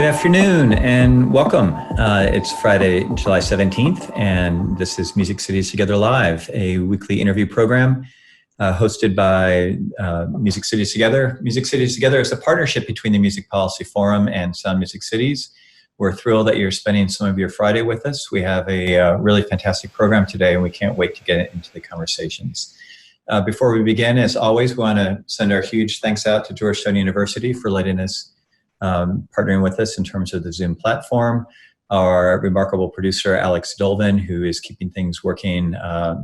afternoon and welcome. It's Friday, July 17th, and this is Music Cities Together Live, a weekly interview program hosted by Music Cities Together. Music Cities Together is a partnership between the Music Policy Forum and Sound Music Cities. We're thrilled that you're spending some of your Friday with us. We have a really fantastic program today, and we can't wait to get into the conversations. Before we begin, as always, we want to send our huge thanks out to Georgetown University for letting us partnering with us in terms of the Zoom platform, our remarkable producer, Alex Dolvin, who is keeping things working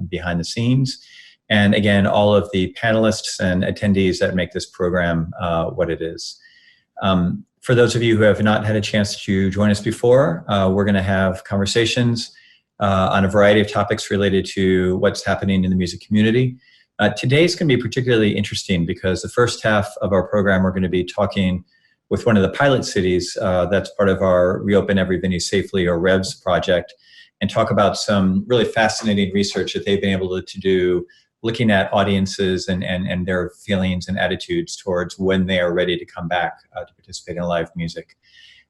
behind the scenes, and again, all of the panelists and attendees that make this program what it is. For those of you who have not had a chance to join us before, we're going to have conversations on a variety of topics related to what's happening in the music community. Today's going to be particularly interesting because the first half of our program, we're going to be talking with one of the pilot cities that's part of our Reopen Every Venue Safely, or REVS project, and talk about some really fascinating research that they've been able to do, looking at audiences and their feelings and attitudes towards when they are ready to come back to participate in live music.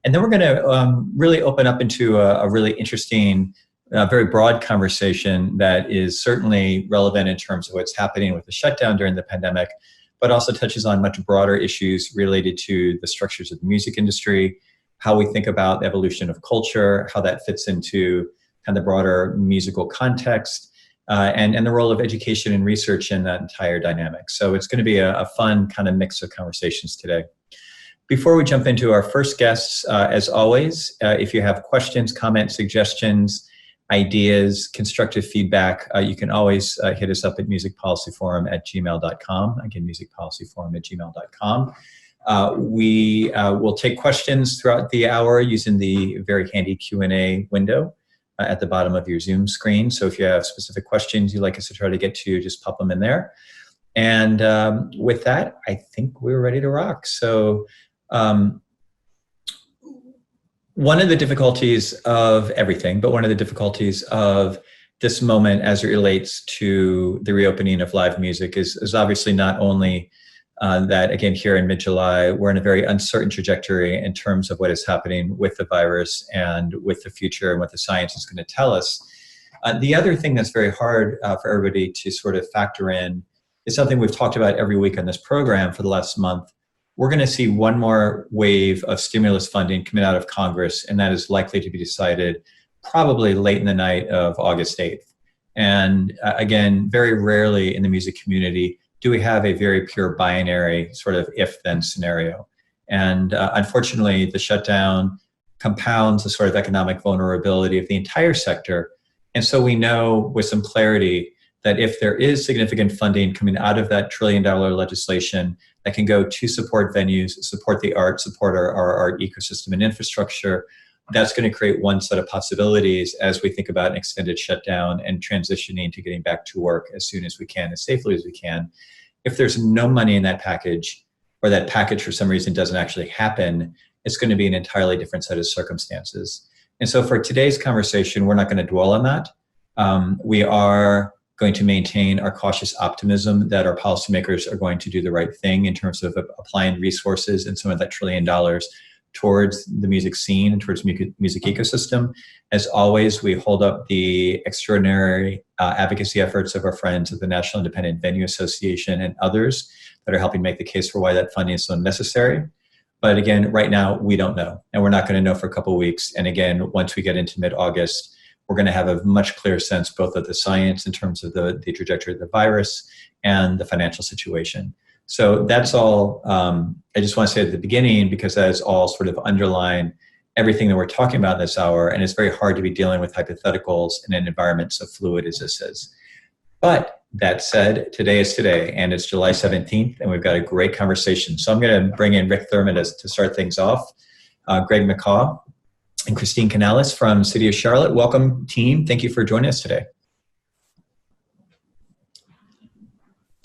And then we're going to really open up into a really interesting, very broad conversation that is certainly relevant in terms of what's happening with the shutdown during the pandemic, but also touches on much broader issues related to the structures of the music industry, how we think about the evolution of culture, how that fits into kind of the broader musical context, and the role of education and research in that entire dynamic. So it's going to be a fun kind of mix of conversations today. Before we jump into our first guests, as always, if you have questions, comments, suggestions, ideas, constructive feedback, you can always hit us up at musicpolicyforum@gmail.com. Again, musicpolicyforum@gmail.com. We will take questions throughout the hour using the very handy Q&A window at the bottom of your Zoom screen. So if you have specific questions you'd like us to try to get to, just pop them in there. And with that, I think we're ready to rock. So one of the difficulties of everything, but one of the difficulties of this moment as it relates to the reopening of live music is obviously not only that, again, here in mid-July, we're in a very uncertain trajectory in terms of what is happening with the virus and with the future and what the science is going to tell us. The other thing that's very hard for everybody to sort of factor in is something we've talked about every week on this program for the last month. We're going to see one more wave of stimulus funding coming out of Congress, and that is likely to be decided probably late in the night of August 8th. And again, very rarely in the music community do we have a very pure binary sort of if-then scenario. And unfortunately, the shutdown compounds the sort of economic vulnerability of the entire sector. And so we know with some clarity that if there is significant funding coming out of that $1 trillion legislation that can go to support venues, support the arts, support our art ecosystem and infrastructure, that's going to create one set of possibilities as we think about an extended shutdown and transitioning to getting back to work as soon as we can, as safely as we can. If there's no money in that package, or that package for some reason doesn't actually happen, it's going to be an entirely different set of circumstances. And so for today's conversation, we're not going to dwell on that. We are going to maintain our cautious optimism that our policymakers are going to do the right thing in terms of applying resources and some of that $1 trillion towards the music scene and towards music ecosystem. As always, we hold up the extraordinary advocacy efforts of our friends at the National Independent Venue Association and others that are helping make the case for why that funding is so necessary. But again, right now, we don't know, and we're not going to know for a couple of weeks. And again, once we get into mid-August, we're going to have a much clearer sense both of the science in terms of the trajectory of the virus and the financial situation. So that's all I just want to say at the beginning, because that is all sort of underline everything that we're talking about this hour, and it's very hard to be dealing with hypotheticals in an environment so fluid as this is. But that said, today is today, and it's July 17th, and we've got a great conversation. So I'm going to bring in Rick Thurmond to start things off, Greg McCraw, and Kristine Canales from City of Charlotte. Welcome, team. Thank you for joining us today.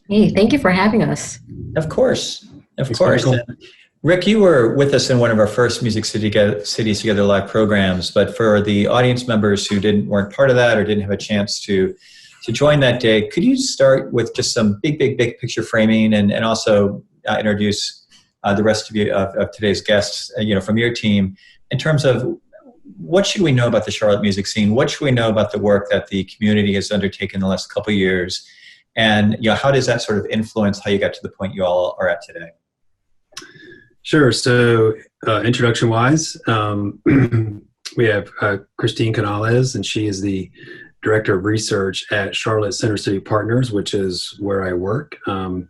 Hey, thank you for having us. Of course. Rick, you were with us in one of our first Music Cities Together Live programs, but for the audience members who weren't part of that or didn't have a chance to join that day, could you start with just some big picture framing and also introduce the rest of today's guests, from your team, in terms of what should we know about the Charlotte music scene? What should we know about the work that the community has undertaken the last couple of years? And how does that sort of influence how you got to the point you all are at today? Sure. So introduction-wise, we have Kristine Canales, and she is the Director of Research at Charlotte Center City Partners, which is where I work. And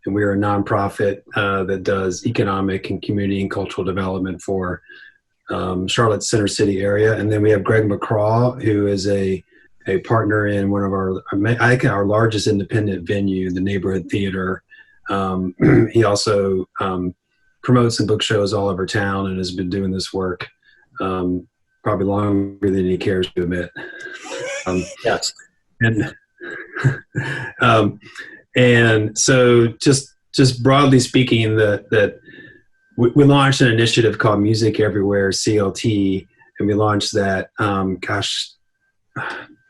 we are a nonprofit that does economic and community and cultural development for Charlotte Center City area. And then we have Greg McCraw, who is a partner in one of I think our largest independent venue, the Neighborhood Theater. He also promotes and book shows all over town and has been doing this work probably longer than he cares to admit. Yes. And so just broadly speaking, that we launched an initiative called Music Everywhere CLT, and we launched that,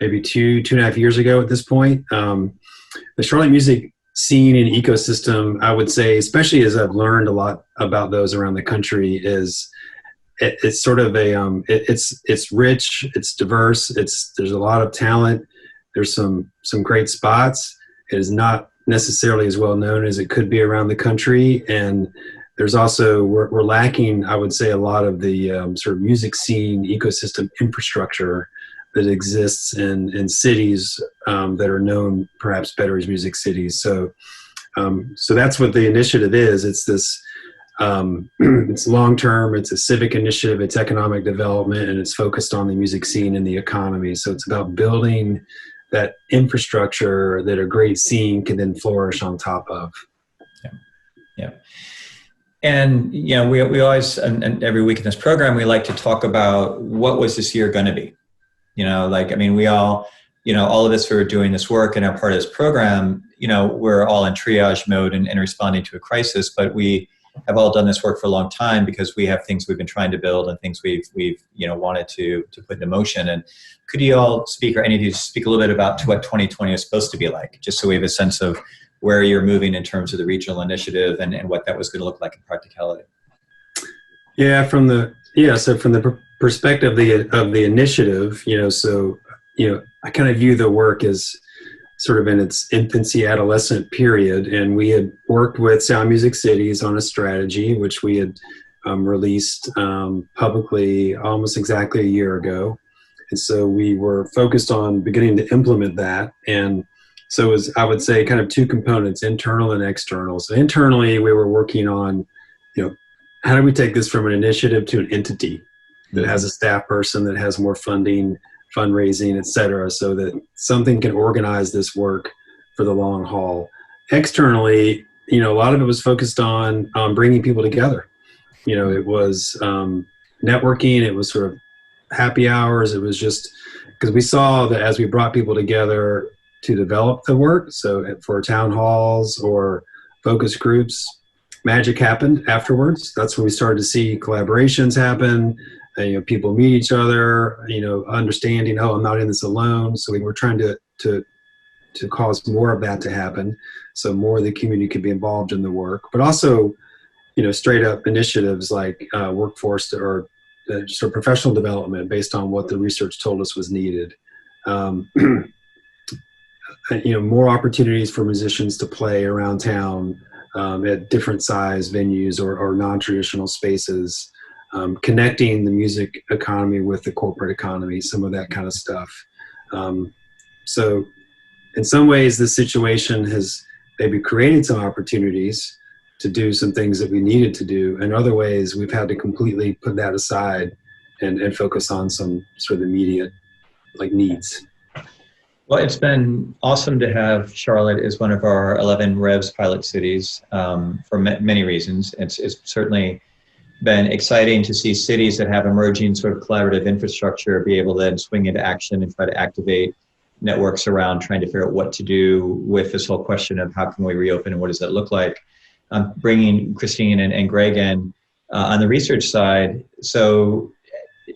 maybe two and a half years ago at this point. The Charlotte music scene and ecosystem, I would say, especially as I've learned a lot about those around the country, is it's sort of it's rich, it's diverse, there's a lot of talent, there's some great spots. It is not necessarily as well known as it could be around the country, and there's also we're lacking, I would say, a lot of the sort of music scene ecosystem infrastructure that exists in cities that are known perhaps better as music cities. So that's what the initiative is. It's this, it's long-term, it's a civic initiative, it's economic development, and it's focused on the music scene and the economy. So it's about building that infrastructure that a great scene can then flourish on top of. Yeah. And, we always, and every week in this program, we like to talk about what was this year going to be? We all, all of us who are doing this work and are part of this program, we're all in triage mode and responding to a crisis, but we have all done this work for a long time because we have things we've been trying to build and things we've wanted to put into motion. And could you all speak, or any of you speak a little bit about what 2020 is supposed to be like, just so we have a sense of where you're moving in terms of the regional initiative and what that was going to look like in practicality? Yeah, from the perspective of the initiative, I kind of view the work as sort of in its infancy, adolescent period, and we had worked with Sound Music Cities on a strategy which we had released publicly almost exactly a year ago, and so we were focused on beginning to implement that. And so it was, I would say, kind of two components, internal and external. So internally, we were working on, how do we take this from an initiative to an entity that has a staff person, that has more funding, fundraising, et cetera, so that something can organize this work for the long haul. Externally, a lot of it was focused on bringing people together. It was networking, it was sort of happy hours. It was just because we saw that as we brought people together to develop the work, so for town halls or focus groups, magic happened afterwards. That's when we started to see collaborations happen. People meet each other, understanding, I'm not in this alone. So we were trying to cause more of that to happen, so more of the community could be involved in the work, but also, straight up initiatives like workforce or sort of professional development based on what the research told us was needed. More opportunities for musicians to play around town at different size venues or non-traditional spaces. Connecting the music economy with the corporate economy, some of that kind of stuff. So in some ways, this situation has maybe created some opportunities to do some things that we needed to do. In other ways, we've had to completely put that aside and focus on some sort of immediate needs. Well, it's been awesome to have Charlotte as one of our 11 Revs pilot cities for many reasons. It's certainly been exciting to see cities that have emerging sort of collaborative infrastructure be able to then swing into action and try to activate networks around trying to figure out what to do with this whole question of how can we reopen and what does that look like. Bringing Kristine and Greg in on the research side. So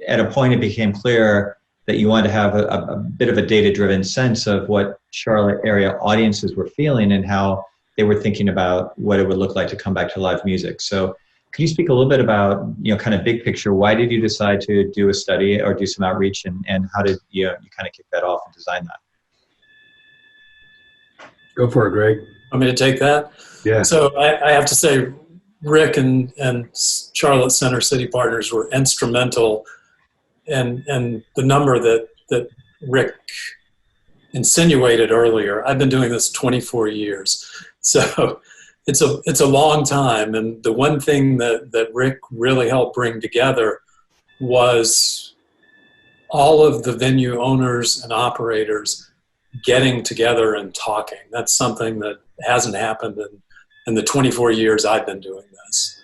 at a point it became clear that you wanted to have a bit of a data-driven sense of what Charlotte area audiences were feeling and how they were thinking about what it would look like to come back to live music. So Could you speak a little bit about, kind of big picture? Why did you decide to do a study or do some outreach, and how did you kind of kick that off and design that? Go for it, Greg. Want me to take that? Yeah. So I have to say, Rick and Charlotte Center City Partners were instrumental in the number that Rick insinuated earlier. I've been doing this 24 years. So it's a long time. And the one thing that Rick really helped bring together was all of the venue owners and operators getting together and talking. That's something that hasn't happened in the 24 years I've been doing this.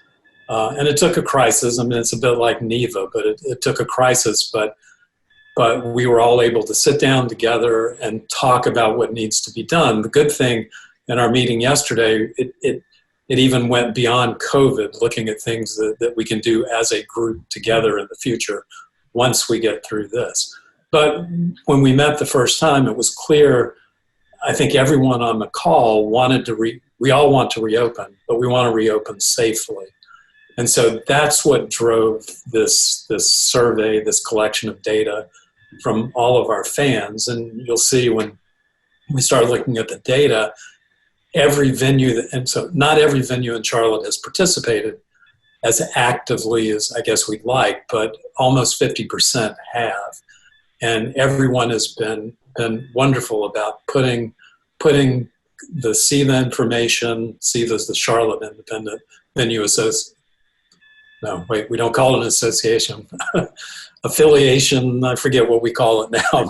And it took a crisis. I mean, it's a bit like NEVA, but it took a crisis, but we were all able to sit down together and talk about what needs to be done. The good thing in our meeting yesterday, it even went beyond COVID, looking at things that we can do as a group together in the future once we get through this. But when we met the first time, it was clear, I think everyone on the call wanted to we all want to reopen, but we want to reopen safely. And so that's what drove this survey, this collection of data from all of our fans. And you'll see when we start looking at the data, every venue, and so not every venue in Charlotte has participated as actively as I guess we'd like, but almost 50% have. And everyone has been wonderful about putting the CIVA information. CIVA is the Charlotte Independent Venue Association. No, wait, we don't call it an association. Affiliation, I forget what we call it now.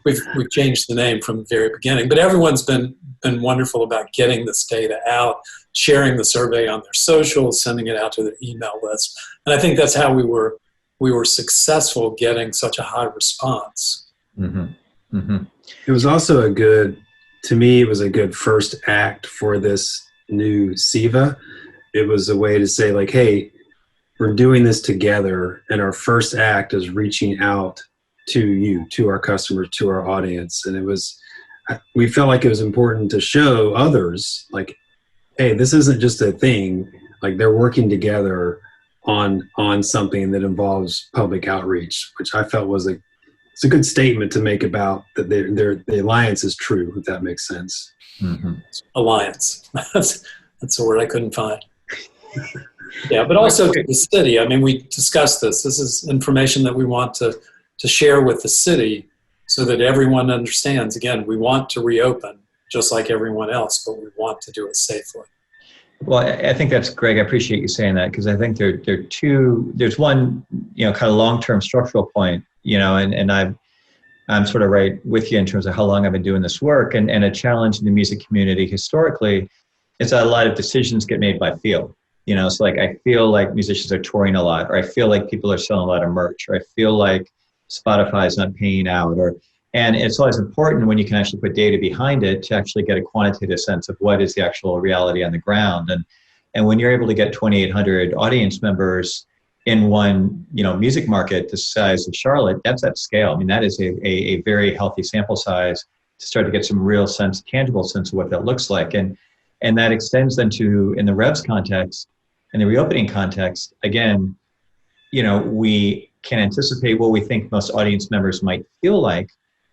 We've changed the name from the very beginning. But everyone's been wonderful about getting this data out, sharing the survey on their socials, sending it out to their email list. And I think that's how we were successful getting such a high response. Mm-hmm. Mm-hmm. It was also to me, it was a good first act for this new CIVA. It was a way to say, like, hey, we're doing this together, and our first act is reaching out to you, to our customers, to our audience. And we felt like it was important to show others, like, hey, this isn't just a thing. Like, they're working together on something that involves public outreach, which I felt was it's a good statement to make about that the alliance is true, if that makes sense. Mm-hmm. Alliance. That's a word I couldn't find. Yeah, but also to the city. I mean, we discussed this. This is information that we want to share with the city so that everyone understands. Again, we want to reopen just like everyone else, but we want to do it safely. Well, I think that's, Greg, I appreciate you saying that, because I think there are two. There's one, kind of long-term structural point, and I'm sort of right with you in terms of how long I've been doing this work, and a challenge in the music community historically is that a lot of decisions get made by feel. So like, I feel like musicians are touring a lot, or I feel like people are selling a lot of merch, or I feel like Spotify is not paying out, and it's always important when you can actually put data behind it to actually get a quantitative sense of what is the actual reality on the ground. And when you're able to get 2,800 audience members in one, music market the size of Charlotte, that's at scale. I mean, that is a very healthy sample size to start to get some real sense, tangible sense of what that looks like. And that extends then to, in the Revs context, in the reopening context, again, we can anticipate what we think most audience members might feel like.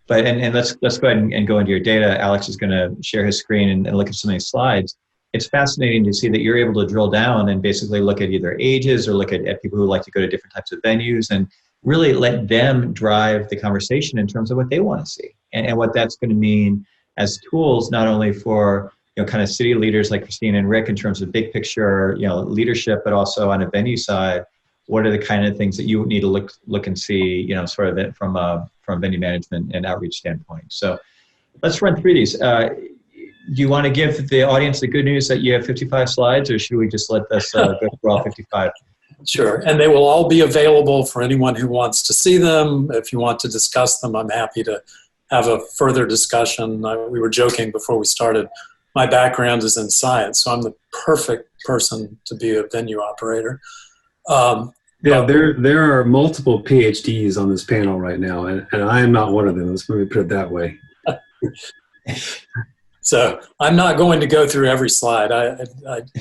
But and let's go ahead and go into your data. Alex is going to share his screen and look at some of these slides. It's fascinating to see that you're able to drill down and basically look at either ages or look at people who like to go to different types of venues and really let them drive the conversation in terms of what they want to see and what that's going to mean as tools, not only for kind of city leaders like Kristine and Rick in terms of big picture leadership, but also on a venue side. What are the kind of things that you need to look and see, sort of it from venue management and outreach standpoint? So let's run through these. Do you want to give the audience the good news that you have 55 slides, or should we just let this go through all 55? Sure, and they will all be available for anyone who wants to see them. If you want to discuss them, I'm happy to have a further discussion. We were joking before we started. My background is in science, so I'm the perfect person to be a venue operator. There are multiple PhDs on this panel right now, and I am not one of them. Let's maybe put it that way. So I'm not going to go through every slide.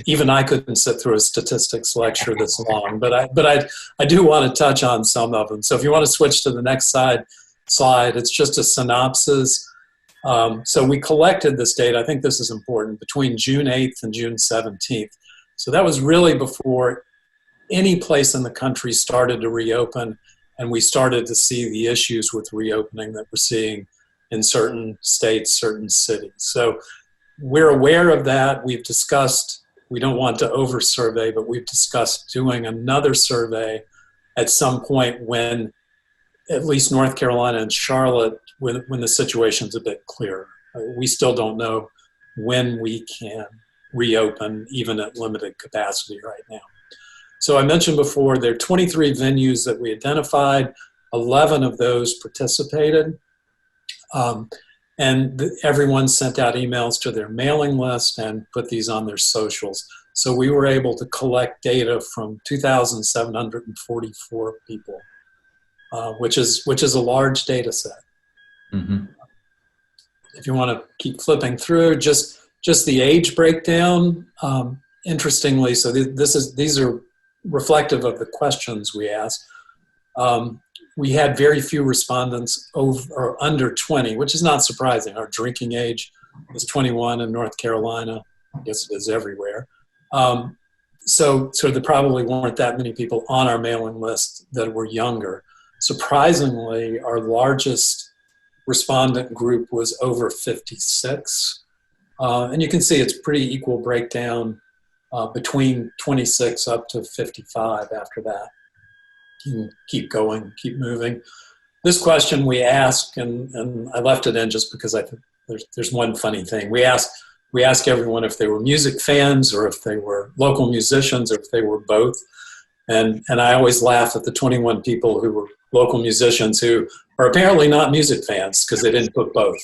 Even I couldn't sit through a statistics lecture this long, but I do want to touch on some of them. So if you want to switch to the next slide, it's just a synopsis. So we collected this data, I think this is important, between June 8th and June 17th. So that was really before any place in the country started to reopen, and we started to see the issues with reopening that we're seeing in certain states, certain cities. So we're aware of that. We've discussed, we don't want to over-survey, but we've discussed doing another survey at some point when at least North Carolina and Charlotte, when the situation's a bit clearer. We still don't know when we can reopen, even at limited capacity right now. So I mentioned before, there are 23 venues that we identified. 11 of those participated. And everyone sent out emails to their mailing list and put these on their socials. So we were able to collect data from 2,744 people, which is a large data set. Mm-hmm. If you want to keep flipping through, just the age breakdown, interestingly, so these are reflective of the questions we asked. We had very few respondents over or under 20, which is not surprising. Our drinking age was 21 in North Carolina. I guess it is everywhere. So there probably weren't that many people on our mailing list that were younger. Surprisingly, our largest respondent group was over 56. And you can see it's pretty equal breakdown between 26 up to 55 after that. You can keep going, keep moving. This question we asked, and I left it in just because I think there's one funny thing. We asked everyone if they were music fans or if they were local musicians or if they were both. And I always laugh at the 21 people who were local musicians who are apparently not music fans because they didn't put both.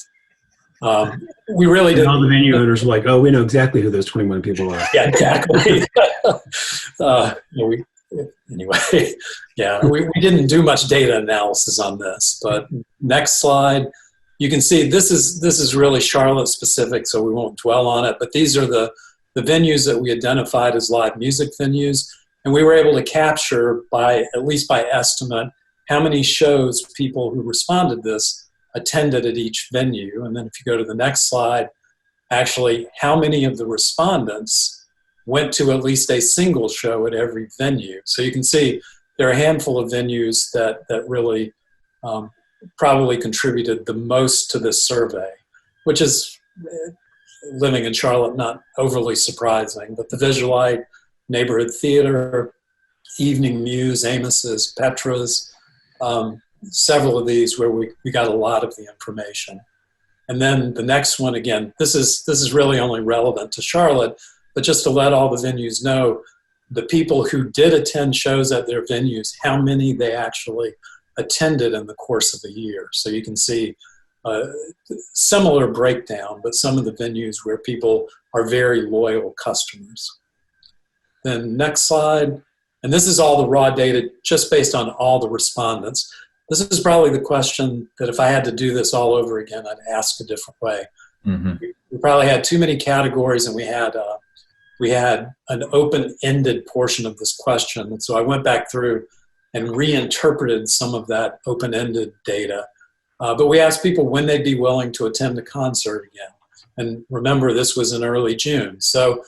We really didn't. All the venue owners were like, oh, we know exactly who those 21 people are. Yeah, exactly. Anyway, yeah, we didn't do much data analysis on this, but next slide, you can see this is really Charlotte specific, so we won't dwell on it, but these are the venues that we identified as live music venues, and we were able to capture at least by estimate, how many shows people who responded this attended at each venue. And then if you go to the next slide, actually how many of the respondents went to at least a single show at every venue. So you can see there are a handful of venues that really probably contributed the most to this survey, which is, living in Charlotte, not overly surprising. But the Visualite, Neighborhood Theater, Evening Muse, Amos's, Petra's, several of these where we got a lot of the information. And then the next one, again, this is really only relevant to Charlotte, but just to let all the venues know, the people who did attend shows at their venues, how many they actually attended in the course of the year. So you can see a similar breakdown, but some of the venues where people are very loyal customers. Then next slide. And this is all the raw data just based on all the respondents. This is probably the question that if I had to do this all over again, I'd ask a different way. Mm-hmm. We probably had too many categories, and we had an open-ended portion of this question. And so I went back through and reinterpreted some of that open-ended data. But we asked people when they'd be willing to attend a concert again. And remember, this was in early June. So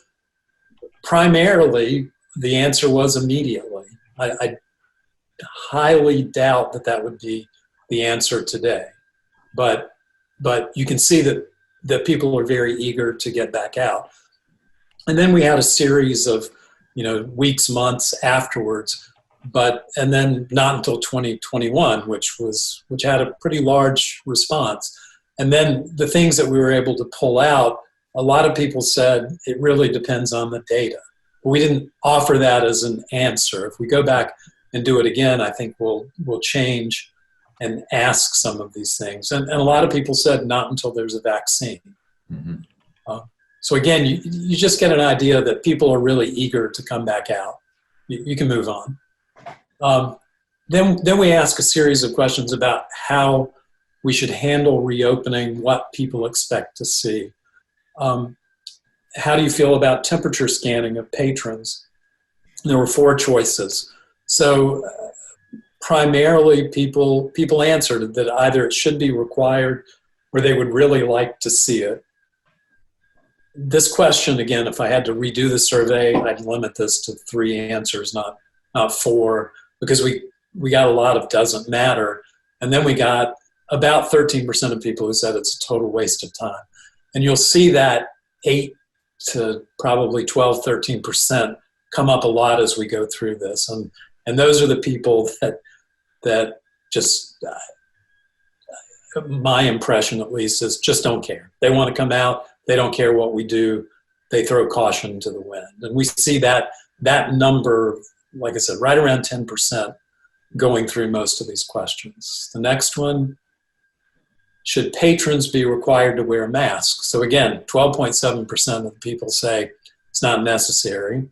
primarily, the answer was immediately. I highly doubt that would be the answer today. But you can see that people are very eager to get back out. And then we had a series of, weeks, months afterwards, and then not until 2021, which had a pretty large response. And then the things that we were able to pull out, a lot of people said it really depends on the data. But we didn't offer that as an answer. If we go back and do it again, I think we'll change and ask some of these things. And a lot of people said not until there's a vaccine. Mm-hmm. So again, you just get an idea that people are really eager to come back out. You can move on. Then we ask a series of questions about how we should handle reopening, what people expect to see. how do you feel about temperature scanning of patrons? And there were 4 choices. So primarily people answered that either it should be required or they would really like to see it. This question, again, if I had to redo the survey, I'd limit this to 3 answers, not 4, because we got a lot of doesn't matter. And then we got about 13% of people who said it's a total waste of time. And you'll see that 8 to probably 12, 13% come up a lot as we go through this. And those are the people that just, my impression at least, is just don't care. They want to come out. They don't care what we do. They throw caution to the wind. And we see that number, like I said, right around 10% going through most of these questions. The next one, should patrons be required to wear masks? So again, 12.7% of the people say it's not necessary,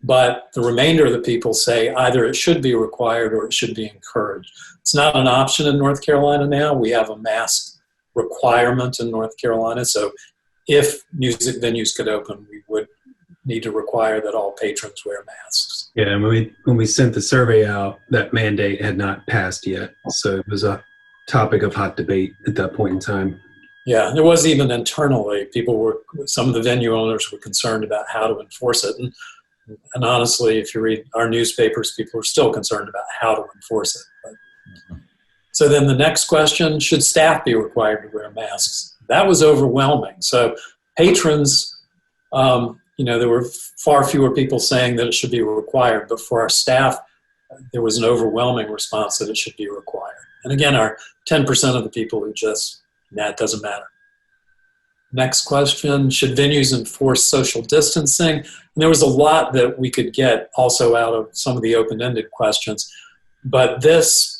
but the remainder of the people say either it should be required or it should be encouraged. It's not an option in North Carolina now. We have a mask requirement in North Carolina. So if music venues could open, we would need to require that all patrons wear masks. Yeah, and when we sent the survey out, that mandate had not passed yet. So it was a topic of hot debate at that point in time. Yeah, there was even internally, some of the venue owners were concerned about how to enforce it. And honestly, if you read our newspapers, people are still concerned about how to enforce it. So then the next question, should staff be required to wear masks? That was overwhelming. So patrons, there were far fewer people saying that it should be required, but for our staff, there was an overwhelming response that it should be required. And again, our 10% of the people who just, it doesn't matter. Next question, should venues enforce social distancing? And there was a lot that we could get also out of some of the open-ended questions, but this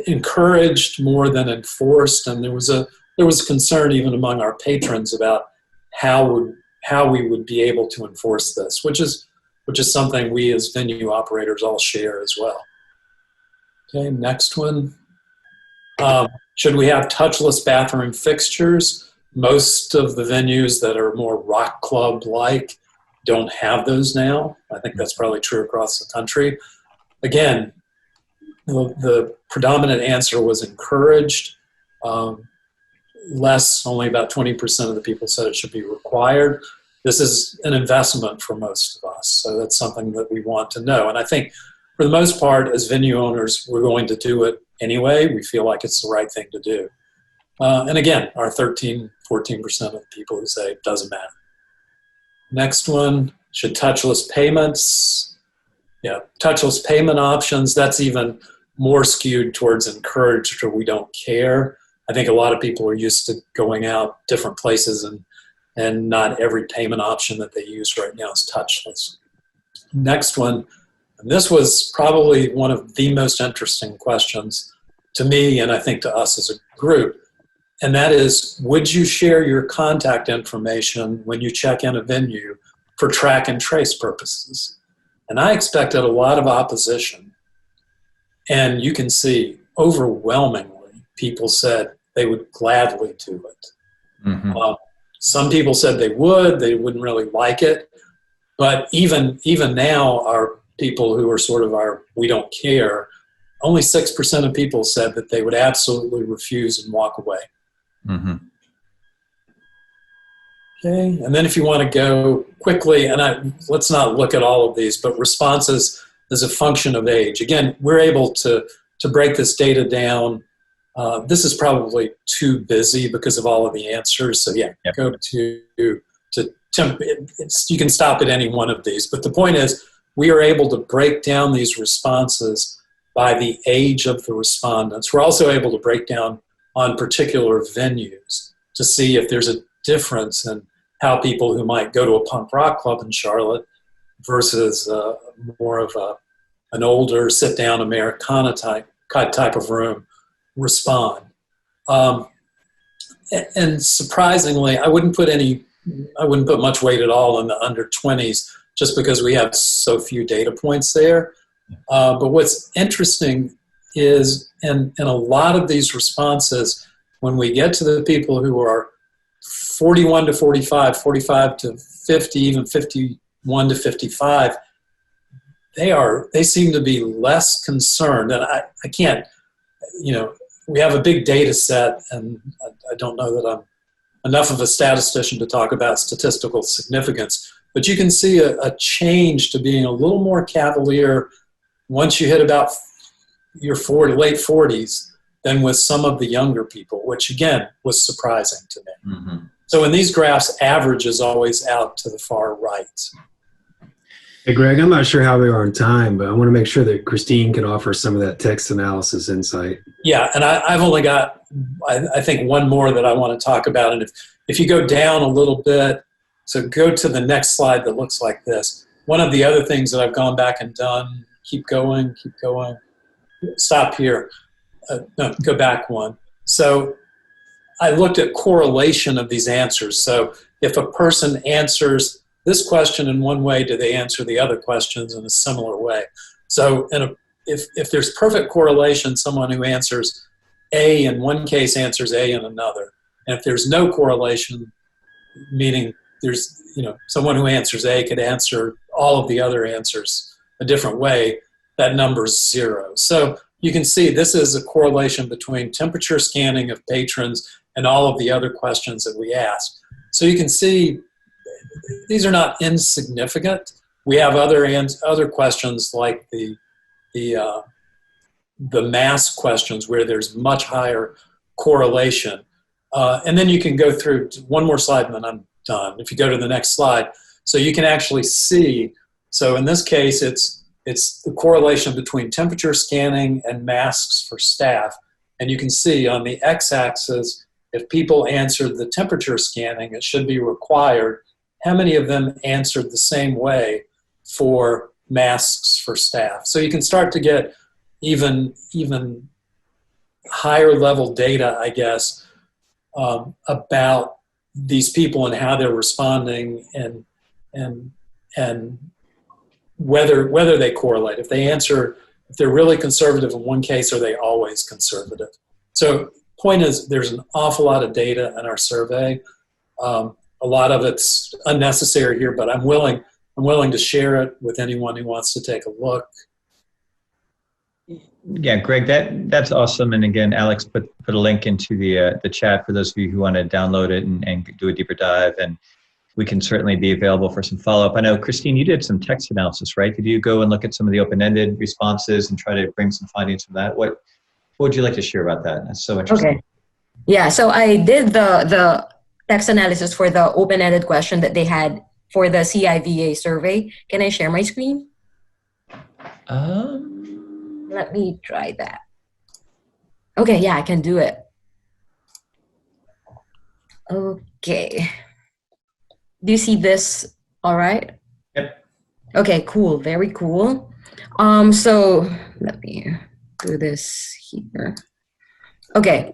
encouraged more than enforced, and there was concern even among our patrons about how we would be able to enforce this, which is something we as venue operators all share as well. Okay, next one. Should we have touchless bathroom fixtures? Most of the venues that are more rock club-like don't have those now. I think that's probably true across the country. Again, the predominant answer was encouraged. Only about 20% of the people said it should be required. This is an investment for most of us, so that's something that we want to know. And I think for the most part, as venue owners, we're going to do it anyway. We feel like it's the right thing to do. And again, our 13, 14% of the people who say it doesn't matter. Next one, should touchless payments? Yeah, touchless payment options, that's even more skewed towards encouraged or we don't care. I think a lot of people are used to going out different places and not every payment option that they use right now is touchless. Next one, and this was probably one of the most interesting questions to me and I think to us as a group, and that is, would you share your contact information when you check in a venue for track and trace purposes? And I expected a lot of opposition. And you can see overwhelmingly people said they would gladly do it. Mm-hmm. Some people said they wouldn't really like it. But even now, our people who are sort of our we don't care, only 6% of people said that they would absolutely refuse and walk away. Mm-hmm. Okay, and then if you want to go quickly, and let's not look at all of these, but responses as a function of age. Again, we're able to break this data down. This is probably too busy because of all of the answers. So yeah, yep. Go to temp. You can stop at any one of these. But the point is, we are able to break down these responses by the age of the respondents. We're also able to break down on particular venues to see if there's a difference in how people who might go to a punk rock club in Charlotte versus more of an older sit-down Americana type of room respond. And surprisingly, I wouldn't put much weight at all in the under 20s just because we have so few data points there. But what's interesting is in a lot of these responses, when we get to the people who are 41 to 45, 45 to 50, even 51 to 55, they seem to be less concerned. And I can't, we have a big data set, and I don't know that I'm enough of a statistician to talk about statistical significance, but you can see a change to being a little more cavalier once you hit about your late 40s than with some of the younger people, which again was surprising to me. Mm-hmm. So in these graphs, average is always out to the far right. Hey, Greg, I'm not sure how we are on time, but I want to make sure that Kristine can offer some of that text analysis insight. Yeah, and I've only got, I think, one more that I want to talk about. And if you go down a little bit, so go to the next slide that looks like this. One of the other things that I've gone back and done, keep going, stop here, no, go back one. So I looked at correlation of these answers. So if a person answers this question in one way, do they answer the other questions in a similar way? So if there's perfect correlation, someone who answers A in one case answers A in another. And if there's no correlation, meaning there's, someone who answers A could answer all of the other answers a different way, that number's 0. So you can see this is a correlation between temperature scanning of patrons and all of the other questions that we asked. So you can see these are not insignificant. We have other questions like the mass questions where there's much higher correlation. And then you can go through one more slide and then I'm done. If you go to the next slide, so you can actually see, so in this case, it's the correlation between temperature scanning and masks for staff. And you can see on the x-axis, if people answered the temperature scanning, it should be required. How many of them answered the same way for masks for staff? So you can start to get even higher level data, I guess, about these people and how they're responding and whether they correlate. If they're really conservative in one case, are they always conservative? So point is, there's an awful lot of data in our survey. A lot of it's unnecessary here, but I'm willing to share it with anyone who wants to take a look. Yeah, Greg, that's awesome. And again, Alex put a link into the chat for those of you who want to download it and do a deeper dive. And we can certainly be available for some follow-up. I know, Kristine, you did some text analysis, right? Did you go and look at some of the open-ended responses and try to bring some findings from that? What would you like to share about that? That's so interesting. Okay. Yeah, so I did the text analysis for the open-ended question that they had for the CIVA survey. Can I share my screen? Let me try that. Okay, yeah, I can do it. Okay. Do you see this all right? Yep. Okay, cool, very cool. So let me do this here. Okay,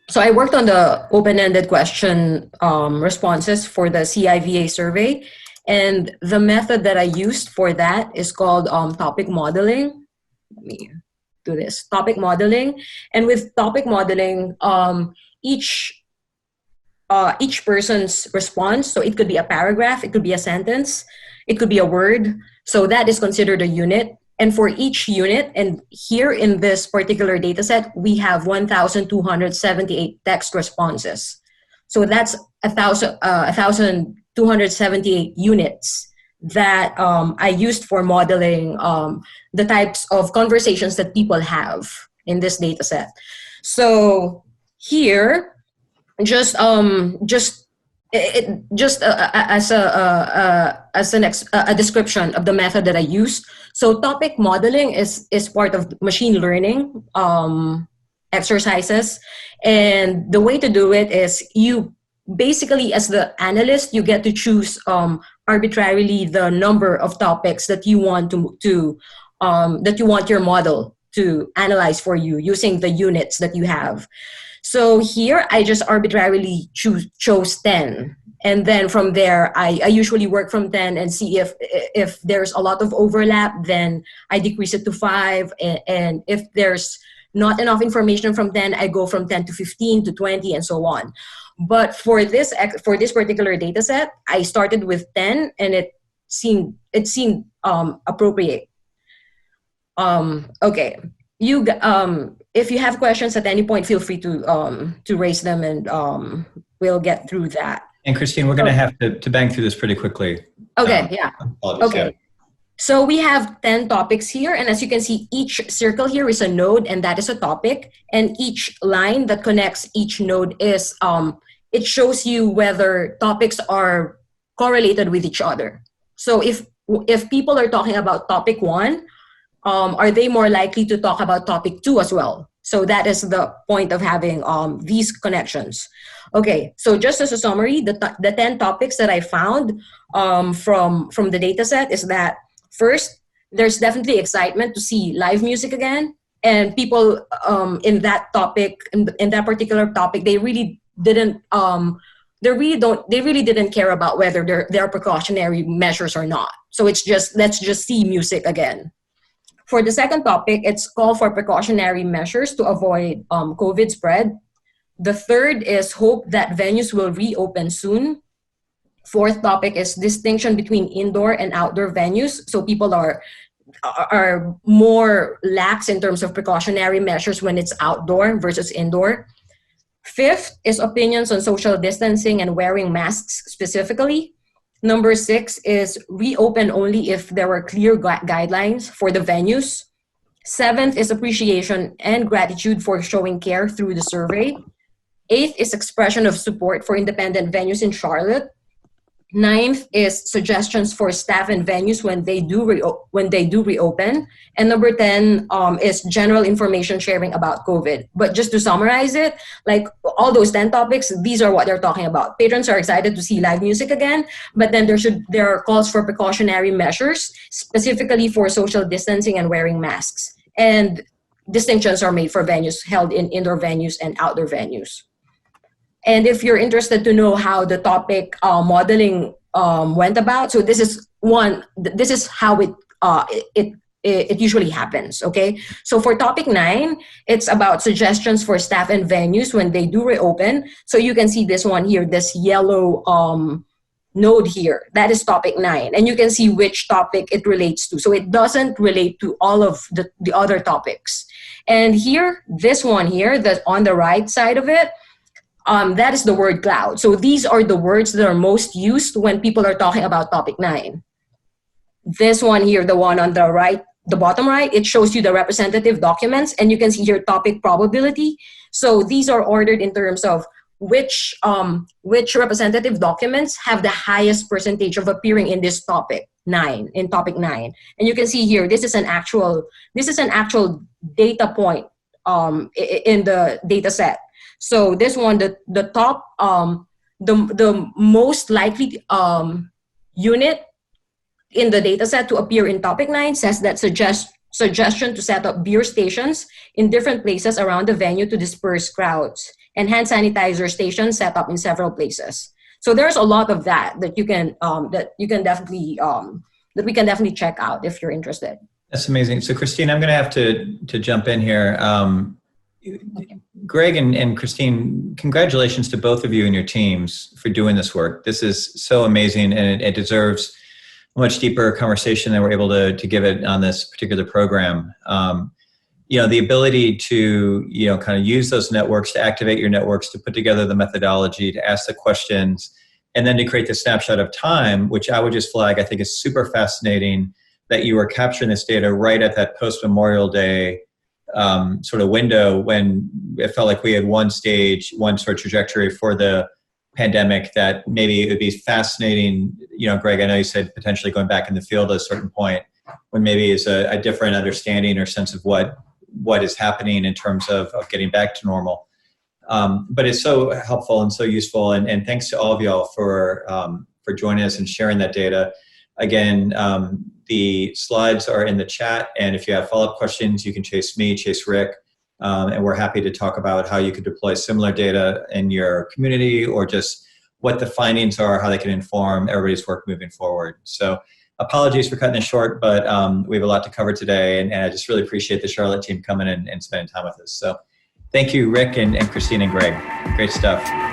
so I worked on the open-ended question responses for the CIVA survey, and the method that I used for that is called topic modeling. Let me do this, topic modeling. And with topic modeling, each person's response, so it could be a paragraph, it could be a sentence, it could be a word, so that is considered a unit. And for each unit, and here in this particular data set, we have 1,278 text responses. So that's 1,278 units that I used for modeling the types of conversations that people have in this data set. So here, as a description of the method that I use. So topic modeling is part of machine learning exercises, and the way to do it is you basically, as the analyst, you get to choose arbitrarily the number of topics that you want that you want your model to analyze for you using the units that you have. So here I just arbitrarily chose 10, and then from there I usually work from 10 and see if there's a lot of overlap, then I decrease it to 5, and if there's not enough information from 10, I go from 10 to 15 to 20 and so on. But for this particular data set, I started with 10 and it seemed appropriate. Okay, if you have questions at any point, feel free to raise them and we'll get through that. And Kristine, we're going to have to bang through this pretty quickly. Okay, yeah. Okay. Yeah. So we have 10 topics here, and as you can see, each circle here is a node, and that is a topic. And each line that connects each node is, it shows you whether topics are correlated with each other. So if people are talking about topic 1, are they more likely to talk about topic 2 as well? So that is the point of having these connections. Okay, so just as a summary, the 10 topics that I found from the data set is that, first, there's definitely excitement to see live music again, and people in that topic, in that particular topic, they really didn't care about whether there are precautionary measures or not. So it's just, let's just see music again. For the second topic, it's call for precautionary measures to avoid COVID spread. The third is hope that venues will reopen soon. Fourth topic is distinction between indoor and outdoor venues. So people are more lax in terms of precautionary measures when it's outdoor versus indoor. Fifth is opinions on social distancing and wearing masks specifically. Number 6 is reopen only if there were clear guidelines for the venues. 7th is appreciation and gratitude for showing care through the survey. 8th is expression of support for independent venues in Charlotte. 9th is suggestions for staff and venues when they do reopen. And number 10 is general information sharing about COVID. But just to summarize it, like all those 10 topics, these are what they're talking about. Patrons are excited to see live music again, but then there are calls for precautionary measures, specifically for social distancing and wearing masks. And distinctions are made for venues held in indoor venues and outdoor venues. And if you're interested to know how the topic modeling went about, so this is how it usually happens, okay? So for topic 9, it's about suggestions for staff and venues when they do reopen. So you can see this one here, this yellow node here, that is topic 9. And you can see which topic it relates to. So it doesn't relate to all of the other topics. And here, this one here, that's on the right side of it, that is the word cloud. So these are the words that are most used when people are talking about topic 9. This one here, the one on the right, the bottom right, it shows you the representative documents, and you can see here topic probability. So these are ordered in terms of which representative documents have the highest percentage of appearing in this topic 9, in topic 9. And you can see here, this is an actual data point in the data set. So this one, the top, the most likely unit in the data set to appear in topic 9 says that suggestion to set up beer stations in different places around the venue to disperse crowds, and hand sanitizer stations set up in several places. So there's a lot of that you can definitely that we can definitely check out if you're interested. That's amazing. So Kristine, I'm going to have to jump in here. Okay. Greg and Kristine, congratulations to both of you and your teams for doing this work. This is so amazing, and it deserves a much deeper conversation than we're able to give it on this particular program. The ability to, kind of use those networks, to activate your networks, to put together the methodology, to ask the questions, and then to create the snapshot of time, which I would just flag, I think is super fascinating that you were capturing this data right at that post-Memorial Day sort of window when it felt like we had one stage, one sort of trajectory for the pandemic, that maybe it would be fascinating, Greg, I know you said potentially going back in the field at a certain point when maybe it's a different understanding or sense of what is happening in terms of getting back to normal. But it's so helpful and so useful. And thanks to all of y'all for joining us and sharing that data. Again, the slides are in the chat, and if you have follow-up questions, you can chase me, chase Rick, and we're happy to talk about how you could deploy similar data in your community, or just what the findings are, how they can inform everybody's work moving forward. So apologies for cutting this short, but we have a lot to cover today, and I just really appreciate the Charlotte team coming in and spending time with us. So thank you, Rick and Kristine and Greg. Great stuff.